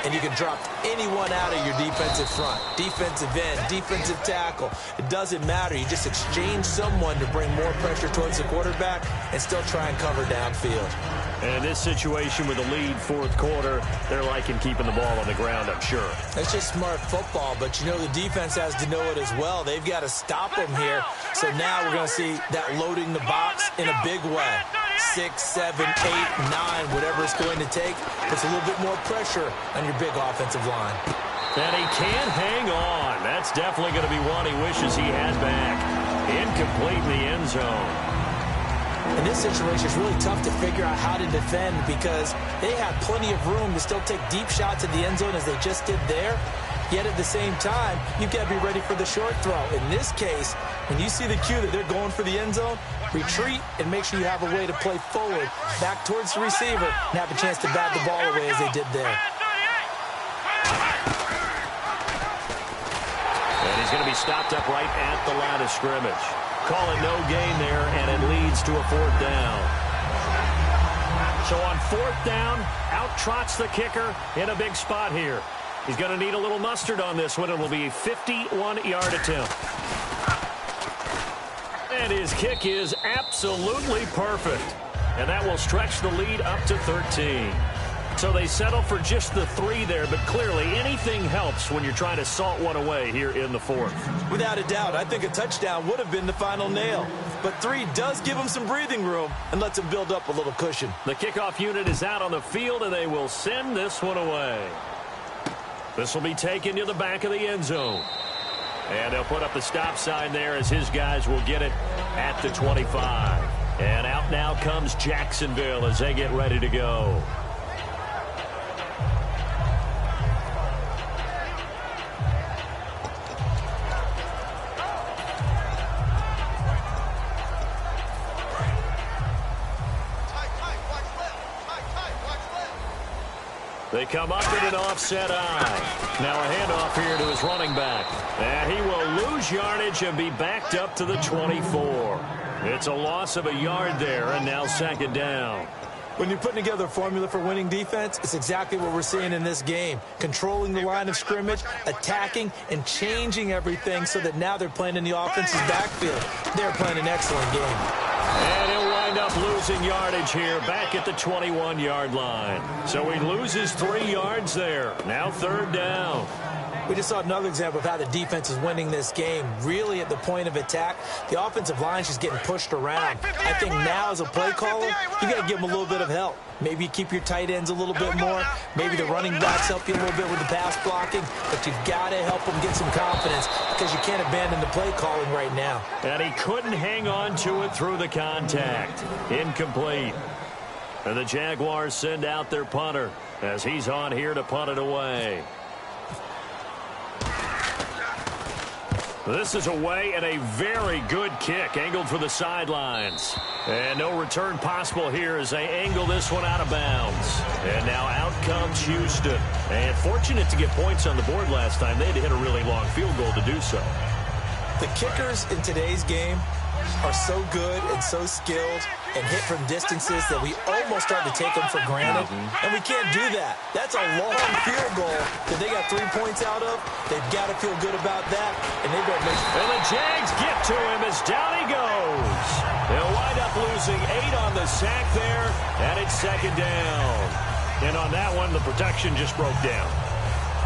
And you can drop anyone out of your defensive front, defensive end, defensive tackle. It doesn't matter. You just exchange someone to bring more pressure towards the quarterback and still try and cover downfield. And in this situation with a lead 4th quarter, they're liking keeping the ball on the ground, I'm sure. That's just smart football, but you know the defense has to know it as well. They've got to stop them here. So now we're going to see that loading the box in a big way. 6, 7, 8, 9, whatever it's going to take, puts a little bit more pressure on your big offensive line. And he can't hang on. That's definitely going to be one he wishes he had back. Incomplete in the end zone. In this situation, it's really tough to figure out how to defend because they had plenty of room to still take deep shots at the end zone as they just did there. Yet at the same time, you've got to be ready for the short throw. In this case, when you see the cue that they're going for the end zone, retreat and make sure you have a way to play forward, back towards the receiver, and have a chance to bat the ball away as they did there. And he's going to be stopped up right at the line of scrimmage. Calling no gain there, and it leads to a 4th down. So on 4th down, out trots the kicker in a big spot here. He's going to need a little mustard on this one. It will be a 51-yard attempt. And his kick is absolutely perfect. And that will stretch the lead up to 13. So they settle for just the 3 there, but clearly anything helps when you're trying to salt one away here in the 4th. Without a doubt, I think a touchdown would have been the final nail. But 3 does give them some breathing room and lets them build up a little cushion. The kickoff unit is out on the field, and they will send this one away. This will be taken to the back of the end zone. And they'll put up the stop sign there as his guys will get it at the 25. And out now comes Jacksonville as they get ready to go. They come up in an offset eye. Now a handoff here to his running back. And he will lose yardage and be backed up to the 24. It's a loss of a yard there, and now 2nd down. When you're putting together a formula for winning defense, it's exactly what we're seeing in this game. Controlling the line of scrimmage, attacking, and changing everything so that now they're playing in the offense's backfield. They're playing an excellent game. And he'll wind up losing yardage here back at the 21-yard line. So he loses 3 yards there. Now 3rd down. We just saw another example of how the defense is winning this game. Really at the point of attack, the offensive line's just getting pushed around. I think now as a play caller, you got to give them a little bit of help. Maybe you keep your tight ends a little bit more. Maybe the running backs help you a little bit with the pass blocking. But you've got to help them get some confidence because you can't abandon the play calling right now. And he couldn't hang on to it through the contact. Incomplete. And the Jaguars send out their punter as he's on here to punt it away. This is away and a very good kick, angled for the sidelines. And no return possible here as they angle this one out of bounds. And now out comes Houston. And fortunate to get points on the board last time. They had to hit a really long field goal to do so. The kickers in today's game are so good and so skilled and hit from distances that we almost start to take them for granted. And we can't do that. That's a long field goal that they got 3 points out of. They've got to feel good about that, and they've got to make. And the Jags get to him as down he goes. They'll wind up losing 8 on the sack there, and it's second down. And on that one, the protection just broke down.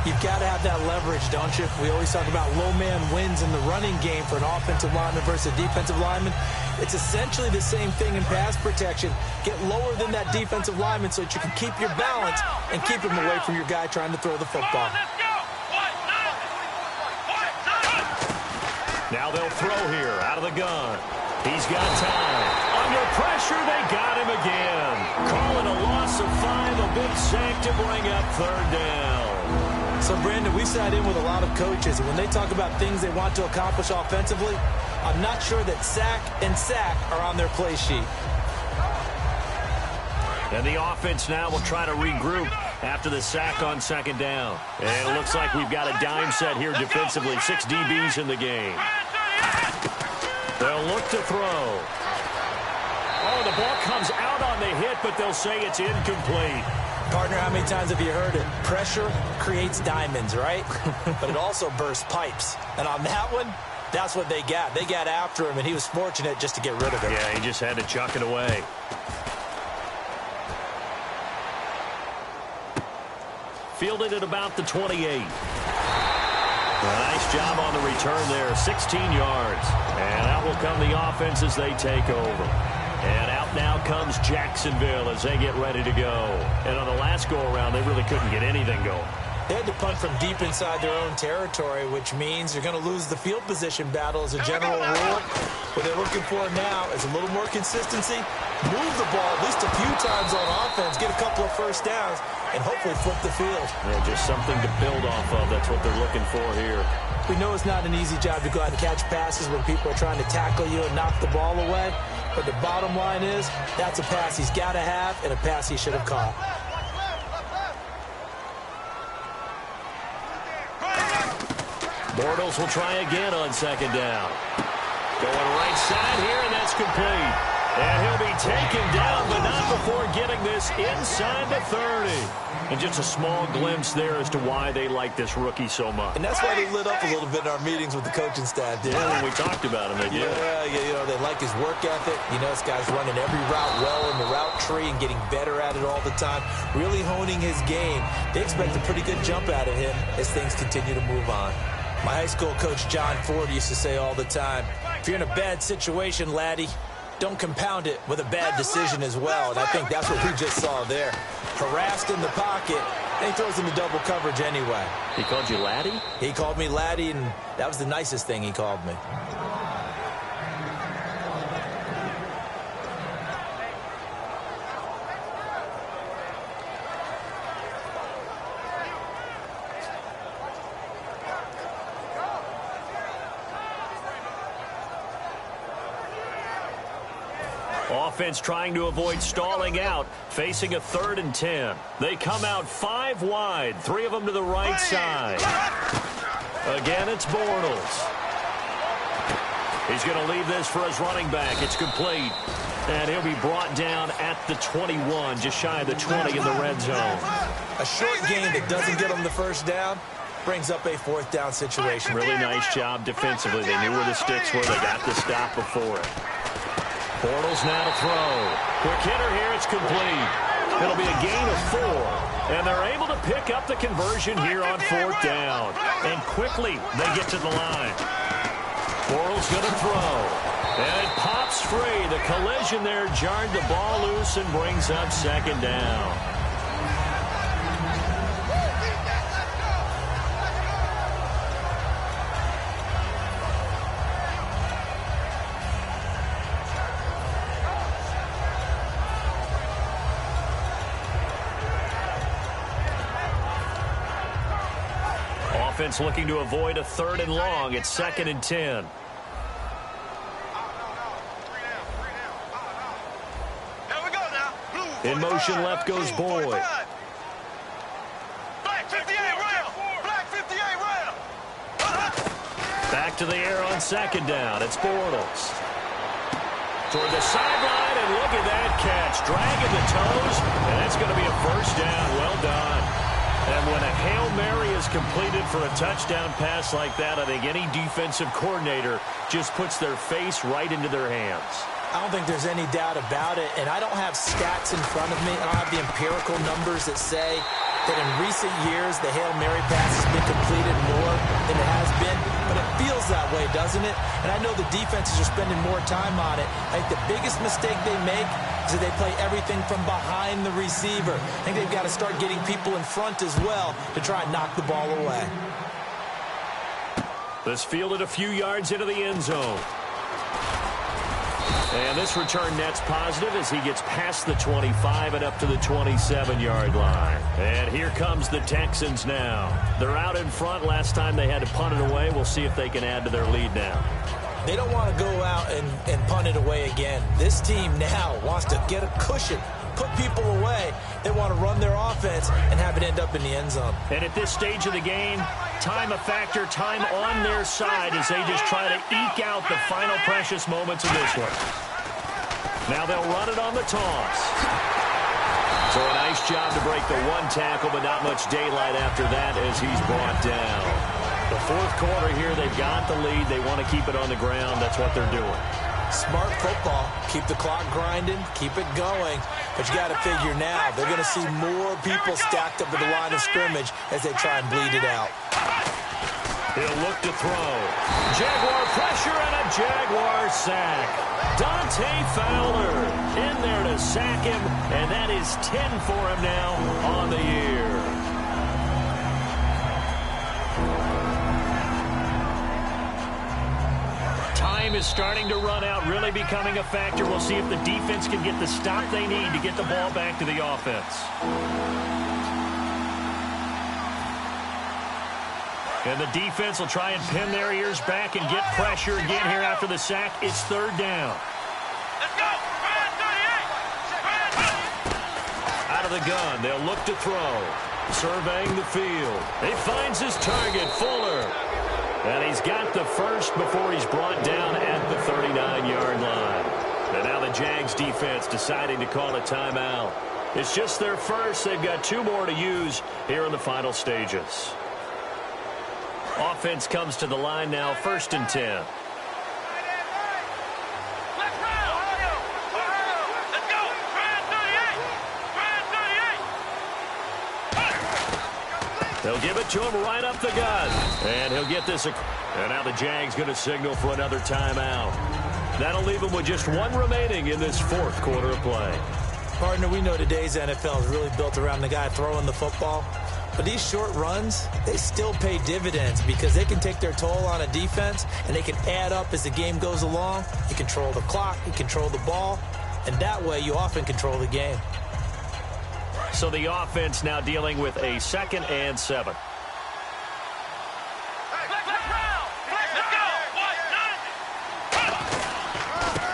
You've got to have that leverage, don't you? We always talk about low man wins in the running game for an offensive lineman versus a defensive lineman. It's essentially the same thing in pass protection. Get lower than that defensive lineman so that you can keep your balance and keep him away from your guy trying to throw the football. Now they'll throw here out of the gun. He's got time. Under pressure, they got him again. Calling a loss of 5, a big sack to bring up third down. So, Brandon, we sat in with a lot of coaches, and when they talk about things they want to accomplish offensively, I'm not sure that sack and sack are on their play sheet. And the offense now will try to regroup after the sack on second down. And it looks like we've got a dime set here defensively. 6 DBs in the game. They'll look to throw. Oh, the ball comes out on the hit, but they'll say it's incomplete. Partner, how many times have you heard it? Pressure creates diamonds, right? But it also bursts pipes. And on that one, that's what they got. They got after him, and he was fortunate just to get rid of it. Yeah, he just had to chuck it away. Fielded at about the 28. Nice job on the return there, 16 yards. And out will come the offense as they take over. And out now comes Jacksonville as they get ready to go. And on the last go-around, they really couldn't get anything going. They had to punt from deep inside their own territory, which means they're going to lose the field position battle as a general rule. What they're looking for now is a little more consistency, move the ball at least a few times on offense, get a couple of first downs, and hopefully flip the field. Yeah, just something to build off of. That's what they're looking for here. We know it's not an easy job to go out and catch passes when people are trying to tackle you and knock the ball away. But the bottom line is, that's a pass he's got to have and a pass he should have caught. Bortles will try again on second down. Going right side here, and that's complete. And he'll be taken down, but not before getting this inside the 30. And just a small glimpse there as to why they like this rookie so much. And that's why they lit up a little bit in our meetings with the coaching staff. Yeah, when we talked about him, they did. Yeah, you know, they like his work ethic. You know, this guy's running every route well in the route tree and getting better at it all the time, really honing his game. They expect a pretty good jump out of him as things continue to move on. My high school coach, John Ford, used to say all the time, if you're in a bad situation, laddie, don't compound it with a bad decision as well. And I think that's what we just saw there. Harassed in the pocket, and he throws into double coverage anyway. He called you laddie? He called me laddie, and that was the nicest thing he called me. Offense trying to avoid stalling out, facing a 3rd and 10. They come out 5 wide, 3 of them to the right side. Again, it's Bortles. He's going to leave this for his running back. It's complete. And he'll be brought down at the 21, just shy of the 20 in the red zone. A short gain that doesn't get him the first down brings up a 4th down situation. Really nice job defensively. They knew where the sticks were. They got the stop before it. Bortles now to throw. Quick hitter here. It's complete. It'll be a gain of 4. And they're able to pick up the conversion here on 4th down. And quickly they get to the line. Bortles going to throw. And it pops free. The collision there jarred the ball loose and brings up second down. offense looking to avoid a 3rd and long. It's 2nd and 10. In motion left goes Boyd. Black 58 round. Black 58 round. Back to the air on 2nd down. It's Bortles. Toward the sideline, and look at that catch. Dragging the toes, and that's going to be a 1st down. Well done. And when a Hail Mary is completed for a touchdown pass like that, I think any defensive coordinator just puts their face right into their hands. I don't think there's any doubt about it, and I don't have stats in front of me. I don't have the empirical numbers that say that in recent years the Hail Mary pass has been completed more than it has been, but it feels that way, doesn't it? And I know the defenses are spending more time on it. I think the biggest mistake they make is that they play everything from behind the receiver. I think they've got to start getting people in front as well to try and knock the ball away. This fielded a few yards into the end zone. And this return net's positive as he gets past the 25 and up to the 27-yard line. And here comes the Texans now. They're out in front. Last time they had to punt it away. We'll see if they can add to their lead now. They don't want to go out and punt it away again. This team now wants to get a cushion, put people away. They want to run their offense and have it end up in the end zone. And at this stage of the game, time a factor, time on their side as they just try to eke out the final precious moments of this one. Now they'll run it on the toss. So a nice job to break the 1 tackle, but not much daylight after that as he's brought down. The 4th quarter here, they've got the lead. They want to keep it on the ground. That's what they're doing. Smart football. Keep the clock grinding. Keep it going. But you got to figure now, they're going to see more people stacked up at the line of scrimmage as they try and bleed it out. He'll look to throw. Jaguar pressure and a Jaguar sack. Dante Fowler in there to sack him, and that is 10 for him now on the year. Time is starting to run out, really becoming a factor. We'll see if the defense can get the stop they need to get the ball back to the offense. And the defense will try and pin their ears back and get pressure again here after the sack. It's 3rd down. Let's go. Out of the gun, they'll look to throw. Surveying the field. He finds his target, Fuller. And he's got the 1st before he's brought down at the 39-yard line. And now the Jags defense deciding to call a timeout. It's just their 1st. They've got 2 more to use here in the final stages. Offense comes to the line now, 1st and 10. They'll give it to him right up the gut. And he'll get this. And now the Jags going to signal for another timeout. That'll leave him with just 1 remaining in this 4th quarter of play. Partner, we know today's NFL is really built around the guy throwing the football. But these short runs, they still pay dividends because they can take their toll on a defense and they can add up as the game goes along. You control the clock, you control the ball, and that way you often control the game. So the offense now dealing with a 2nd and 7.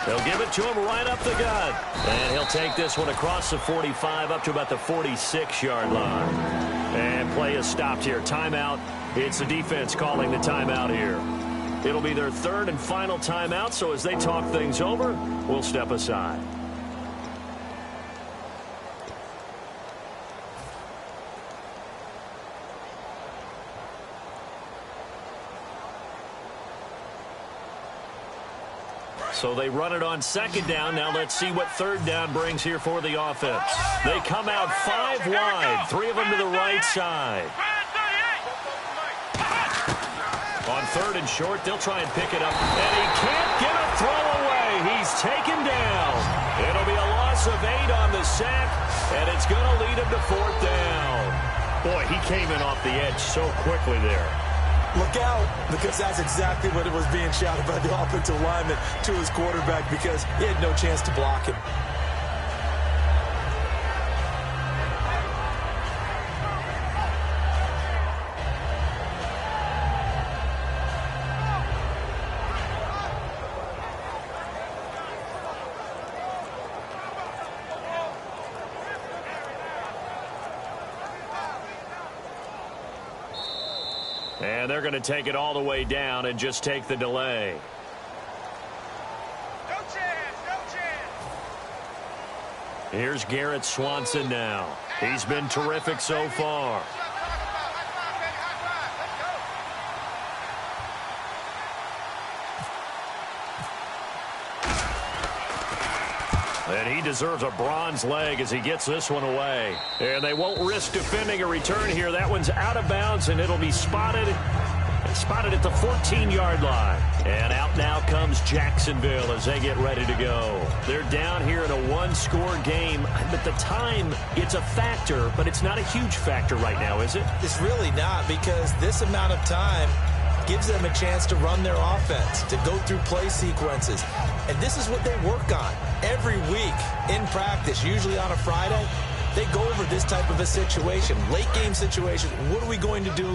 They'll give it to him right up the gut. And he'll take this one across the 45 up to about the 46-yard line. And play is stopped here. Timeout. It's the defense calling the timeout here. It'll be their 3rd and final timeout, so as they talk things over, we'll step aside. So they run it on 2nd down. Now let's see what 3rd down brings here for the offense. They come out 5 wide, 3 of them to the right side. On 3rd and short, they'll try and pick it up. And he can't get a throw away. He's taken down. It'll be a loss of 8 on the sack, and it's going to lead him to 4th down. Boy, he came in off the edge so quickly there. Look out, because that's exactly what it was being shouted by the offensive lineman to his quarterback because he had no chance to block him. And they're going to take it all the way down and just take the delay. No chance, no chance. Here's Garrett Swanson now. He's been terrific so far. And he deserves a bronze leg as he gets this one away. And they won't risk defending a return here. That one's out of bounds, and it'll be spotted at the 14-yard line. And out now comes Jacksonville as they get ready to go. They're down here in a one-score game. But the time, it's a factor, but it's not a huge factor right now, is it? It's really not, because this amount of time gives them a chance to run their offense, to go through play sequences. And this is what they work on every week in practice, usually on a Friday. They go over this type of a situation, late game situation. What are we going to do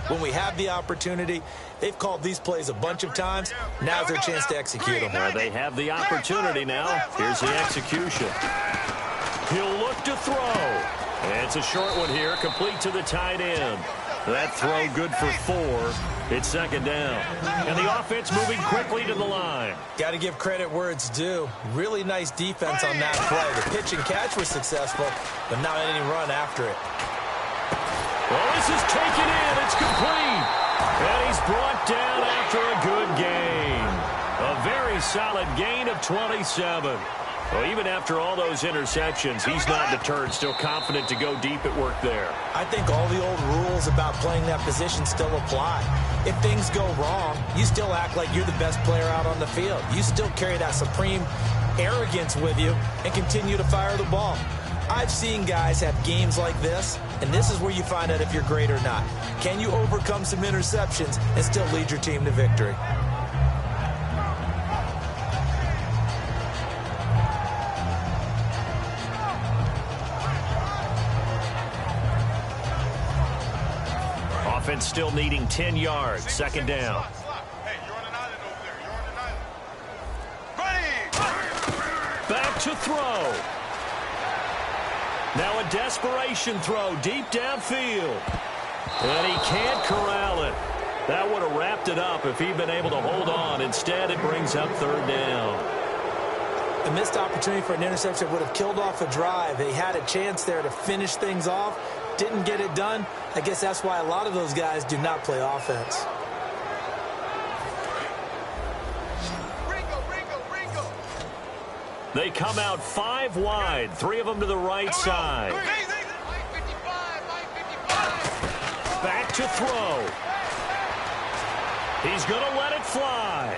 when we have the opportunity? They've called these plays a bunch of times. Now's their chance to execute them. They have the opportunity now. Here's the execution. He'll look to throw. And it's a short one here, complete to the tight end. That throw good for 4. It's second down. And the offense moving quickly to the line. Got to give credit where it's due. Really nice defense on that play. The pitch and catch was successful, but not any run after it. Well, this is taken in. It's complete. And he's brought down after a good gain. A very solid gain of 27. Well, even after all those interceptions, he's not deterred, still confident to go deep at work there. I think all the old rules about playing that position still apply. If things go wrong, you still act like you're the best player out on the field. You still carry that supreme arrogance with you and continue to fire the ball. I've seen guys have games like this, and this is where you find out if you're great or not. Can you overcome some interceptions and still lead your team to victory? Offense still needing 10 yards. Second down. Hey, you're on an island over there. You're on an island. Ready! Back to throw. Now a desperation throw deep downfield. And he can't corral it. That would have wrapped it up if he'd been able to hold on. Instead, it brings up third down. A missed opportunity for an interception would have killed off a drive. They had a chance there to finish things off. Didn't get it done. I guess that's why a lot of those guys do not play offense. Ringo. They come out 5 wide, 3 of them to the right side. Back to throw. He's going to let it fly.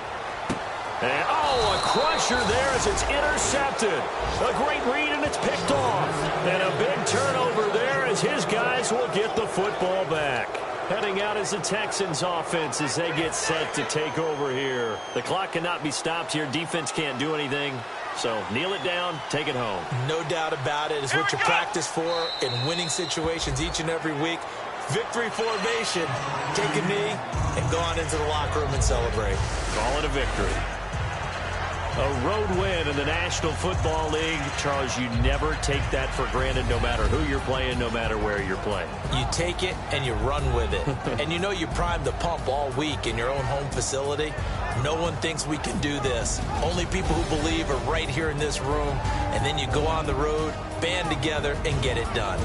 And, oh, a crusher there as it's intercepted. A great read, and it's picked off. And a big turnover there as his guys will get the football back. Heading out is the Texans offense as they get set to take over here. The clock cannot be stopped here. Defense can't do anything. So kneel it down, take it home. No doubt about it. It's what you practice for in winning situations each and every week. Victory formation. Take a knee and go on into the locker room and celebrate. Call it a victory. A road win in the National Football League. Charles, you never take that for granted no matter who you're playing, no matter where you're playing. You take it and you run with it. And you know you primed the pump all week in your own home facility. No one thinks we can do this. Only people who believe are right here in this room. And then you go on the road, band together, and get it done.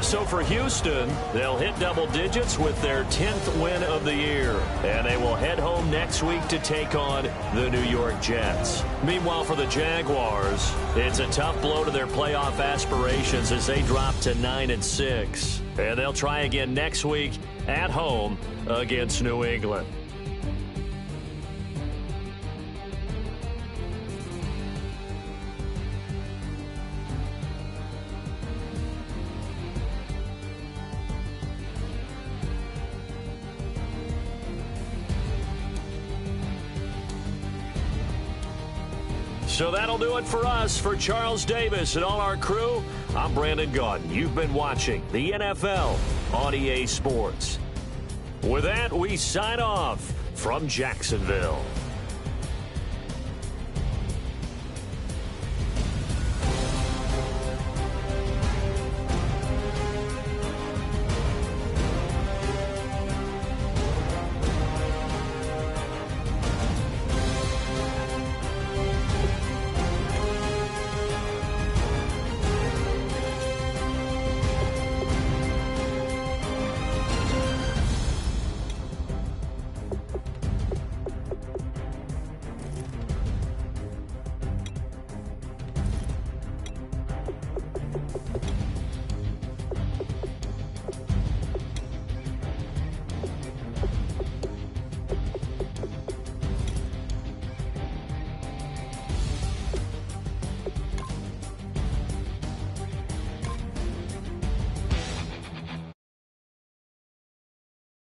So for Houston, they'll hit double digits with their 10th win of the year. And they will head home next week to take on the New York Jets. Meanwhile, for the Jaguars, it's a tough blow to their playoff aspirations as they drop to 9-6. And they'll try again next week at home against New England. So that'll do it for us. For Charles Davis and all our crew, I'm Brandon Gaudin. You've been watching the NFL on EA Sports. With that, we sign off from Jacksonville.